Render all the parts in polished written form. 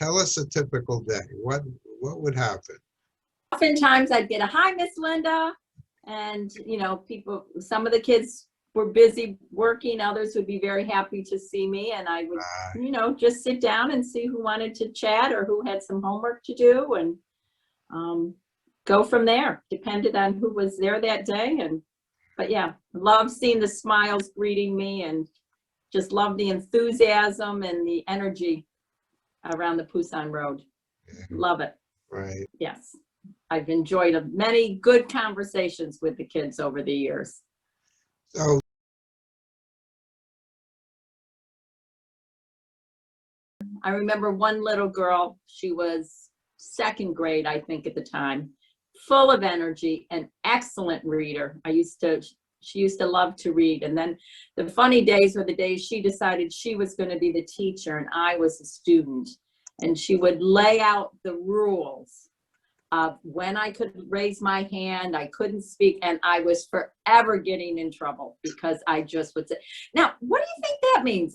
Tell us a typical day. What would happen? Oftentimes I'd get a hi, Miss Linda. And, some of the kids were busy working. Others would be very happy to see me. And I would, just sit down and see who wanted to chat or who had some homework to do and go from there. Depended on who was there that day. But yeah, love seeing the smiles greeting me and just love the enthusiasm and the energy around the Poussin Road. Love it. Right. Yes. I've enjoyed many good conversations with the kids over the years. So I remember one little girl, she was second grade, I think at the time, full of energy, an excellent reader. She used to love to read. And then the funny days were the days she decided she was going to be the teacher and I was a student. And she would lay out the rules of when I could raise my hand, I couldn't speak, and I was forever getting in trouble because I just would say, now, what do you think that means?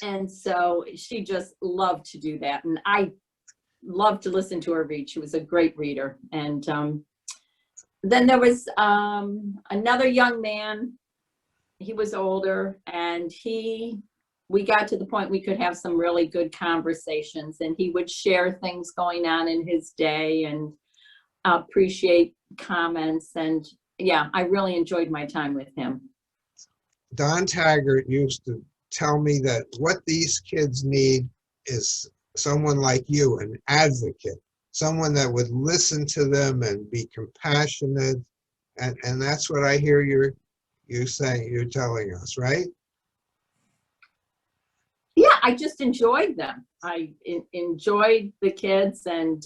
And so she just loved to do that. And I loved to listen to her read. She was a great reader. And then there was another young man. He was older, and we got to the point we could have some really good conversations, and he would share things going on in his day and appreciate comments. And yeah, I really enjoyed my time with him. Don Taggart used to tell me that what these kids need is someone like you, an advocate, someone that would listen to them and be compassionate. And that's what I hear you're saying, you're telling us, right? Yeah, I just enjoyed them. I enjoyed the kids, and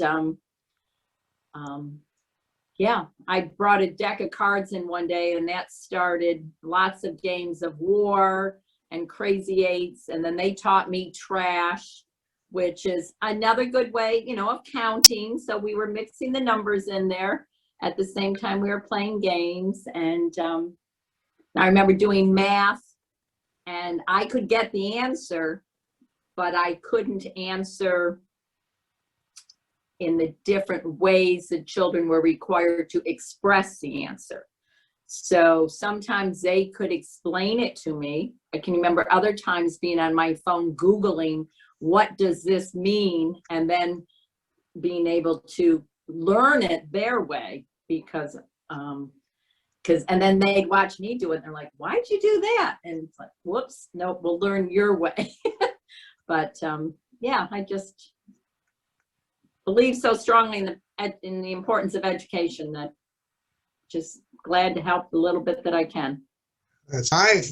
yeah, I brought a deck of cards in one day, and that started lots of games of war and crazy eights. And then they taught me trash, which is another good way, of counting. So we were mixing the numbers in there at the same time we were playing games. And I remember doing math, and I could get the answer, but I couldn't answer in the different ways that children were required to express the answer. So sometimes they could explain it to me. I can remember other times being on my phone Googling, what does this mean? And then being able to learn it their way because and then they'd watch me do it. And they're like, why'd you do that? And it's like, whoops, no, we'll learn your way. But yeah, I just believe so strongly in the importance of education that just glad to help the little bit that I can. I've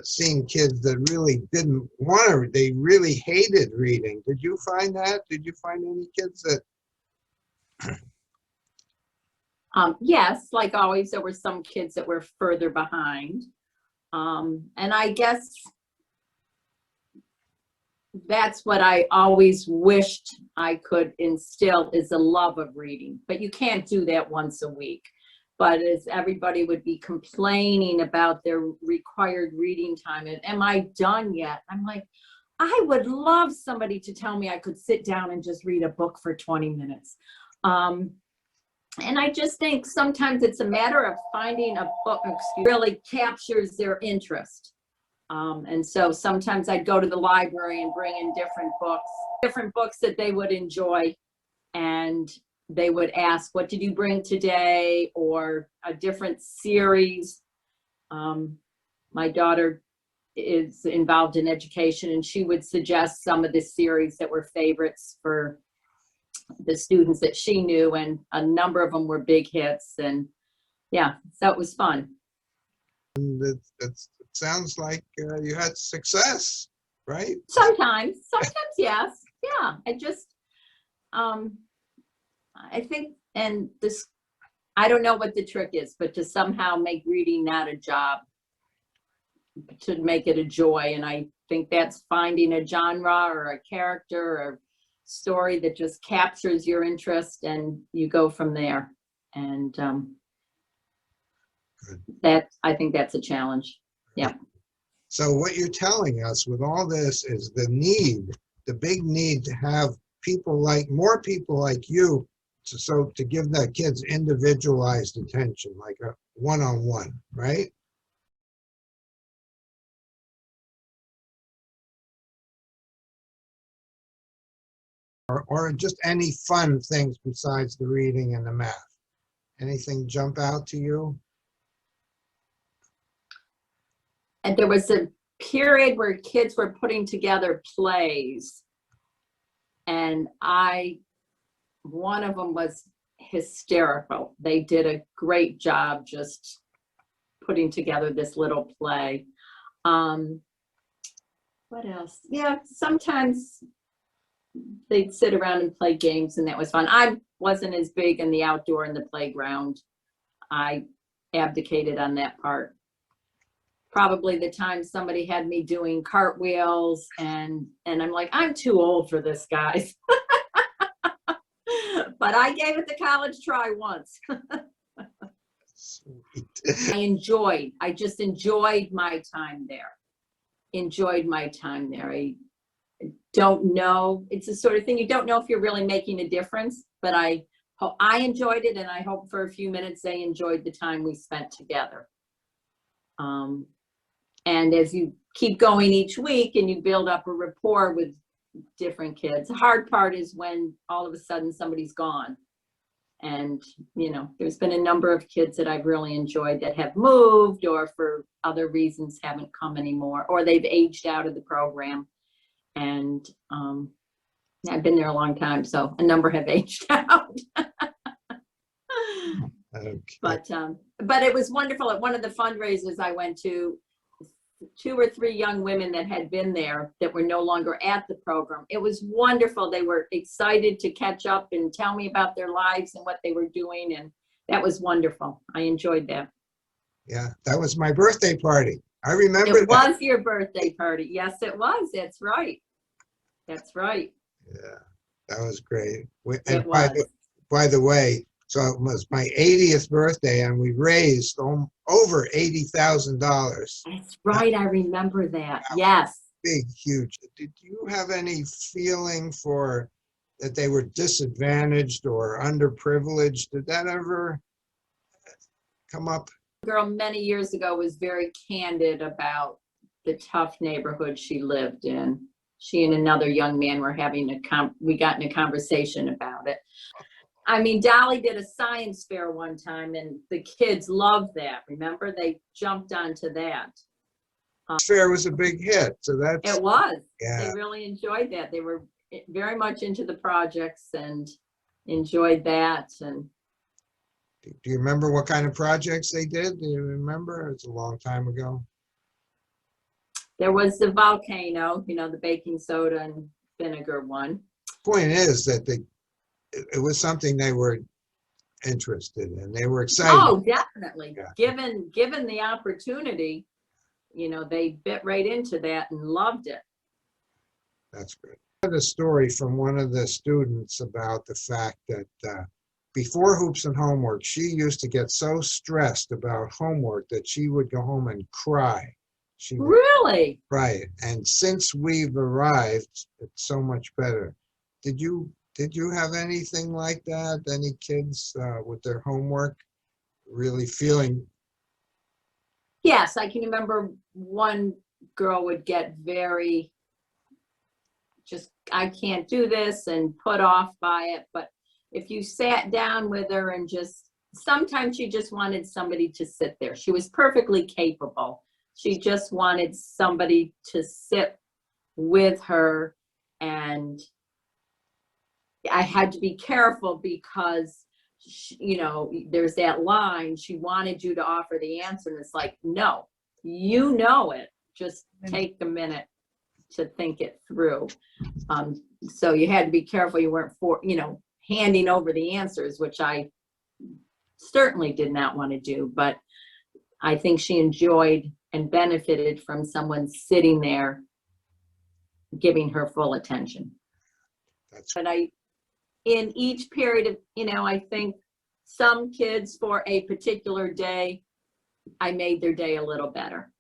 seen kids that really didn't want to, they really hated reading. Did you find that? Did you find any kids that? Yes, like always, there were some kids that were further behind. And I guess that's what I always wished I could instill, is a love of reading. But you can't do that once a week. But as everybody would be complaining about their required reading time, and am I done yet? I'm like, I would love somebody to tell me I could sit down and just read a book for 20 minutes. And I just think sometimes it's a matter of finding a book that really captures their interest. And so sometimes I'd go to the library and bring in different books that they would enjoy. And they would ask, what did you bring today? Or a different series. My daughter is involved in education, and she would suggest some of the series that were favorites for the students that she knew, and a number of them were big hits. And yeah, so it was fun. It sounds like you had success, right? Sometimes yes. Yeah, I just I think, and this, I don't know what the trick is, but to somehow make reading not a job, to make it a joy. And I think that's finding a genre or a character or story that just captures your interest, and you go from there. And I think that's a challenge. Yeah. So what you're telling us with all this is the need the big need to have more people like you to give the kids individualized attention, like a one-on-one, right? Or just any fun things besides the reading and the math. Anything jump out to you? And there was a period where kids were putting together plays, and one of them was hysterical. They did a great job just putting together this little play. What else? Yeah, sometimes they'd sit around and play games, and that was fun. I wasn't as big in the outdoor and the playground. I abdicated on that part. Probably the time somebody had me doing cartwheels, and I'm like, I'm too old for this, guys. But I gave it the college try once. Sweet. I just enjoyed my time there. I don't know. It's the sort of thing you don't know if you're really making a difference, but I enjoyed it, and I hope for a few minutes they enjoyed the time we spent together. And as you keep going each week and you build up a rapport with different kids, the hard part is when all of a sudden somebody's gone. And, there's been a number of kids that I've really enjoyed that have moved, or for other reasons haven't come anymore, or they've aged out of the program. And I've been there a long time, so a number have aged out. Okay. But it was wonderful. At one of the fundraisers I went to, 2 or 3 young women that had been there that were no longer at the program. It was wonderful. They were excited to catch up and tell me about their lives and what they were doing, and that was wonderful. I enjoyed that. Yeah, that was my birthday party. I remember it was your birthday party. Yes, it was. That's right. Yeah, that was great. It was. By the way, so it was my 80th birthday, and we raised over $80,000. That's right. I remember that. Yes. Big, huge. Did you have any feeling for that they were disadvantaged or underprivileged? Did that ever come up? Girl many years ago was very candid about the tough neighborhood she lived in. She and another young man were having we got in a conversation about it. I mean, Dolly did a science fair one time, and the kids loved that. Remember, they jumped onto that. Fair was a big hit, so that's. It was. Yeah. They really enjoyed that. They were very much into the projects and enjoyed that. And do you remember what kind of projects they did? Do you remember? It's a long time ago. There was the volcano, the baking soda and vinegar one. Point is that it was something they were interested in. They were excited. Oh, definitely. Yeah. Given the opportunity, they bit right into that and loved it. That's good. I had a story from one of the students about the fact that before hoops and homework, she used to get so stressed about homework that she would go home and cry. Really? Right. And since we've arrived, it's so much better. Did you have anything like that? Any kids with their homework really feeling? Yes, I can remember one girl would get very I can't do this, and put off by it. But if you sat down with her and sometimes she just wanted somebody to sit there. She was perfectly capable. She just wanted somebody to sit with her, and I had to be careful because, there's that line, she wanted you to offer the answer, and it's like, no, you know it. Just take a minute to think it through. So you had to be careful you weren't handing over the answers, which I certainly did not want to do, but I think she enjoyed and benefited from someone sitting there giving her full attention. But in each period of, I think some kids for a particular day, I made their day a little better.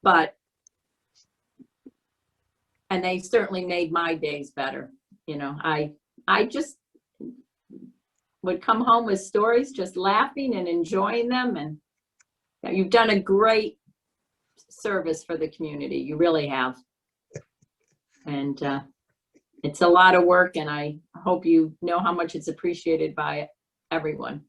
But and they certainly made my days better. You know, I just would come home with stories, just laughing and enjoying them. And you've done a great service for the community. You really have. And it's a lot of work, and I hope you know how much it's appreciated by everyone.